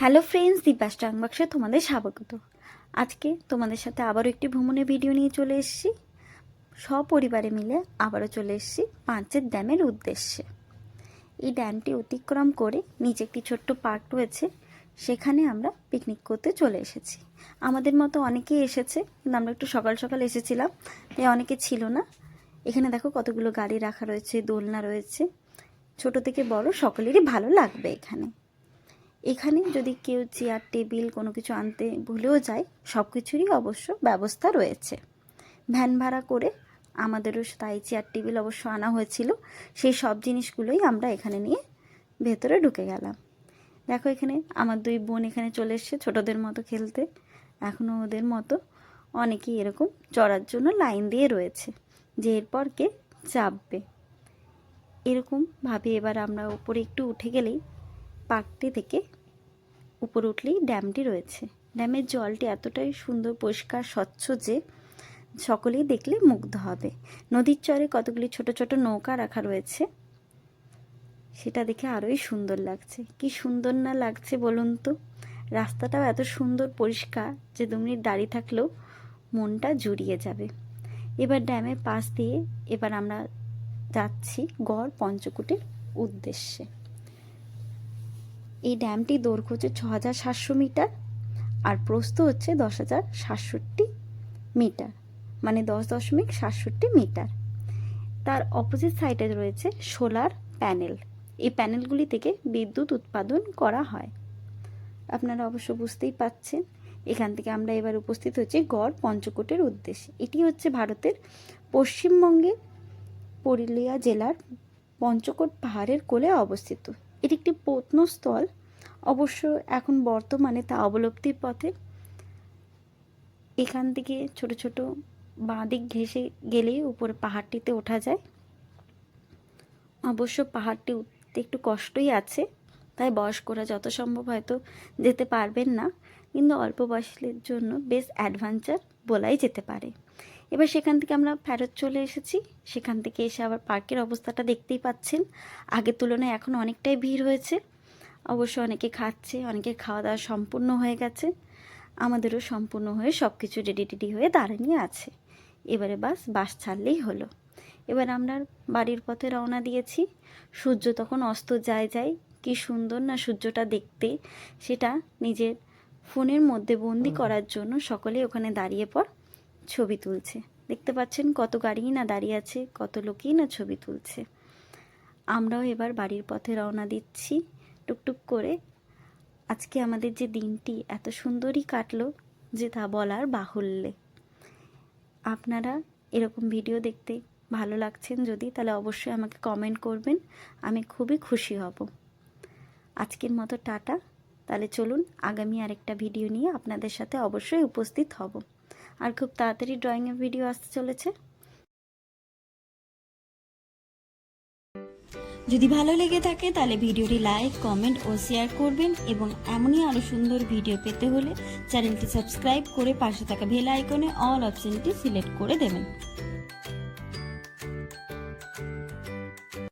Hello friends, Deepa's ট্রাংবাক্সে তোমাদের স্বাগত। আজকে তোমাদের সাথে আবারও একটি ভ্রমণের ভিডিও নিয়ে চলে এসেছি। সপরিবারে মিলে আবারও চলে এসেছি পাঞ্চেত ড্যামের উদ্দেশ্যে। এই ড্যামটি অতিক্রম করে নিচে একটি ছোট্ট পার্ক রয়েছে, সেখানে আমরা পিকনিক করতে চলে এসেছি। আমাদের মতো অনেকেই এসেছে, কিন্তু আমরা একটু সকাল সকাল এসেছিলাম, তাই অনেকে ছিল না। এখানে দেখো কতগুলো গাড়ি রাখা রয়েছে, দোলনা রয়েছে, ছোট থেকে বড় সকলেরই ভালো লাগবে। এখানে যদি কেউ চেয়ার টেবিল কোনো কিছু আনতে ভুলেও যায়, সব কিছুরই অবশ্য ব্যবস্থা রয়েছে। ভ্যান ভাড়া করে আমাদেরও তাই চেয়ার টেবিল অবশ্য আনা হয়েছিল। সেই সব জিনিসগুলোই আমরা এখানে নিয়ে ভেতরে ঢুকে গেলাম। দেখো এখানে আমার দুই বোন এখানে চলে এসছে ছোটোদের মতো খেলতে। এখনও ওদের মতো অনেকেই এরকম চড়ার জন্য লাইন দিয়ে রয়েছে, যে এরপর কে চাপবে। এরকমভাবে এবার আমরা উপরে একটু উঠে গেলেই পার্কটি থেকে উপরে উঠলেই ড্যামটি রয়েছে। ড্যামের জলটি এতটাই সুন্দর, পরিষ্কার, স্বচ্ছ যে সকলেই দেখলে মুগ্ধ হবে। নদীর চরে কতগুলি ছোট ছোট নৌকা রাখা রয়েছে, সেটা দেখে আরোই সুন্দর লাগছে। কি সুন্দর না লাগছে বলুন তো। রাস্তাটাও এত সুন্দর পরিষ্কার যে 2 মিনিট দাঁড়িয়ে থাকলেও মনটা জুড়িয়ে যাবে। এবার ড্যামের পাশ দিয়ে এবার আমরা যাচ্ছি গড় পঞ্চকোটির উদ্দেশ্যে। এই ড্যামটি দৈর্ঘ্য হচ্ছে 6700 মিটার আর প্রস্থ হচ্ছে 10,067 মিটার, মানে 10.67 মিটার। তার অপোজিট সাইডে রয়েছে সোলার প্যানেল। এই প্যানেলগুলি থেকে বিদ্যুৎ উৎপাদন করা হয়। আপনারা অবশ্য বুঝতেই পাচ্ছেন। এখান থেকে আমরা এবার উপস্থিত হচ্ছি গড় পঞ্চকোটের উদ্দেশ্যে। এটি হচ্ছে ভারতের পশ্চিমবঙ্গের পুরুলিয়া জেলার পঞ্চকোট পাহাড়ের কোলে অবস্থিত। এটি একটি প্রত্নস্থল, অবশ্য এখন বর্তমানে তা অবলুপ্তির পথে। এখান থেকে ছোট ছোট বাঁ দিক ঘেঁষে গেলেই উপরে পাহাড়টিতে ওঠা যায়। অবশ্য পাহাড়টি উঠতে একটু কষ্টই আছে, তাই বয়স্করা যত সম্ভব হয়তো যেতে পারবেন না, কিন্তু অল্প বয়সের জন্য বেশ অ্যাডভেঞ্চার বলাই যেতে পারে। এবার সেখান থেকে আমরা ফেরত চলে এসেছি। সেখান থেকে এসে আবার পার্কের অবস্থাটা দেখতেই পাচ্ছেন। আগের তুলনায় এখন অনেকটাই ভিড় হয়েছে। অবশ্য অনেকে খাচ্ছে, অনেকের খাওয়া দাওয়া সম্পূর্ণ হয়ে গেছে। আমাদেরও সম্পূর্ণ হয়ে সব কিছু রেডি হয়ে দাঁড়িয়ে আছে। এবারে বাস ছাড়লেই হলো। এবার আমরা বাড়ির পথে রওনা দিয়েছি। সূর্য তখন অস্ত যায়। কি সুন্দর না সূর্যটা দেখতে। সেটা নিজের ফোনের মধ্যে বন্দি করার জন্য সকলে ওখানে দাঁড়িয়ে পর ছবি তুলছে। দেখতে পাচ্ছেন কত গাড়িই না দাঁড়িয়ে আছে, কত লোকই না ছবি তুলছে। আমরাও এবার বাড়ির পথে রওনা দিচ্ছি টুকটুক করে। আজকে আমাদের যে দিনটি এত সুন্দরই কাটলো যে তা বলার বাহুল্যে। আপনারা এরকম ভিডিও দেখতে ভালো লাগছেন যদি, তাহলে অবশ্যই আমাকে কমেন্ট করবেন, আমি খুবই খুশি হব। আজকের মতো টাটা। তাহলে চলুন আগামী আরেকটা ভিডিও নিয়ে আপনাদের সাথে অবশ্যই উপস্থিত হব। আর খুব তাড়াতাড়ি ড্রয়িংয়ের ভিডিও আসতে চলেছে। যদি ভালো লেগে থাকে তাহলে ভিডিওটি লাইক, কমেন্ট ও শেয়ার করবেন, এবং এমনই আরও সুন্দর ভিডিও পেতে হলে চ্যানেলটি সাবস্ক্রাইব করে পাশে থাকা বেল আইকনে অল অপশনটি সিলেক্ট করে দেবেন।